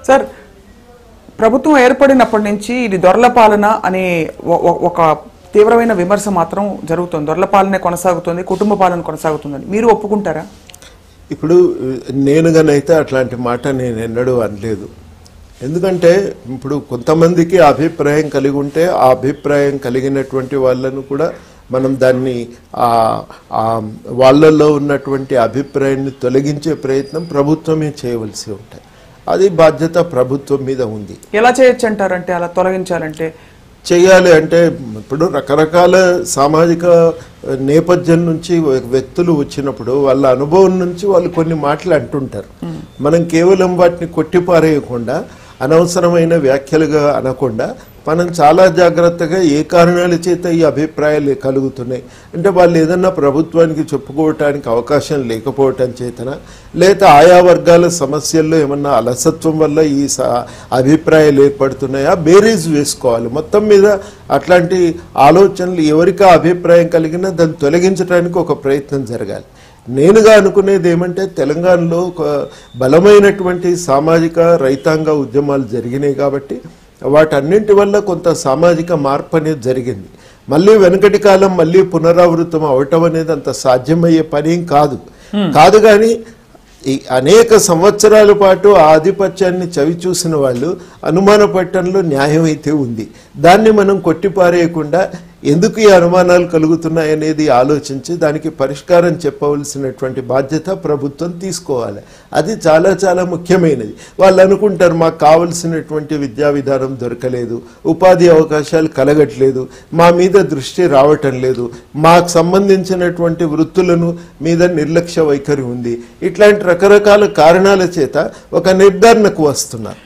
Sir, ప్రభుత్వం ఏర్పడినప్పటి నుంచి ఇది దొరల పాలన అనే ఒక తీవ్రమైన విమర్శ మాత్రం జరుగుతుంది. దొరల పాలనే కొనసాగుతుంది, కుటుంబ పాలన కొనసాగుతుందని మీరు ఒప్పుకుంటారా? ఇప్పుడు నేనుగానైతే అట్లాంటి మాట నేను ఎన్నడూ అనలేదు. ఎందుకంటే ఇప్పుడు కొంతమందికి అభిప్రాయం కలిగి ఉంటే ఆ అభిప్రాయం కలిగినటువంటి వాళ్ళను కూడా మనం దాన్ని వాళ్ళల్లో ఉన్నటువంటి అభిప్రాయాన్ని తొలగించే ప్రయత్నం ప్రభుత్వమే చేయవలసి ఉంటాయి. అది బాధ్యత ప్రభుత్వం మీద ఉంది. ఎలా చేయొచ్చు అంటారంటే, అలా తొలగించాలంటే? చేయాలి అంటే ఇప్పుడు రకరకాల సామాజిక నేపథ్యం నుంచి వ్యక్తులు వచ్చినప్పుడు వాళ్ళ అనుభవం నుంచి వాళ్ళు కొన్ని మాటలు అంటుంటారు. మనం కేవలం వాటిని కొట్టిపారేయకుండా, అనవసరమైన వ్యాఖ్యలుగా అనకుండా మనం చాలా జాగ్రత్తగా ఏ కారణాల చేత ఈ అభిప్రాయాలు కలుగుతున్నాయి అంటే వాళ్ళు ఏదన్నా ప్రభుత్వానికి చెప్పుకోవటానికి అవకాశం లేకపోవటం చేతన, లేదా ఆయా వర్గాల సమస్యల్లో ఏమన్నా అలసత్వం వల్ల ఈ అభిప్రాయాలు ఏర్పడుతున్నాయా బేరీజ్ వేసుకోవాలి. మొత్తం మీద అట్లాంటి ఆలోచనలు ఎవరికి అభిప్రాయం కలిగినా దాన్ని తొలగించడానికి ఒక ప్రయత్నం జరగాలి. నేనుగా అనుకునేది ఏమంటే, తెలంగాణలో ఒక బలమైనటువంటి సామాజిక రైతాంగ ఉద్యమాలు జరిగినాయి కాబట్టి వాటన్నింటి వల్ల కొంత సామాజిక మార్పు అనేది జరిగింది. మళ్ళీ వెనకటి కాలం మళ్ళీ పునరావృతం అవటం అనేది అంత సాధ్యమయ్యే పని కాదు. కానీ ఈ అనేక సంవత్సరాల పాటు ఆ ఆధిపత్యాన్ని చవి చూసిన వాళ్ళు అనుమానపట్టడంలో న్యాయం అయితే ఉంది. దాన్ని మనం కొట్టిపారేయకుండా ఎందుకు ఈ అనుమానాలు కలుగుతున్నాయనేది ఆలోచించి దానికి పరిష్కారం చెప్పవలసినటువంటి బాధ్యత ప్రభుత్వం తీసుకోవాలి. అది చాలా చాలా ముఖ్యమైనది. వాళ్ళు అనుకుంటారు మాకు కావలసినటువంటి విద్యా విధానం దొరకలేదు, ఉపాధి అవకాశాలు కలగట్లేదు, మా మీద దృష్టి రావటం లేదు, మాకు సంబంధించినటువంటి వృత్తులను మీద నిర్లక్ష్య వైఖరి ఉంది, ఇట్లాంటి రకరకాల కారణాల చేత ఒక నిర్ధారణకు వస్తున్నారు.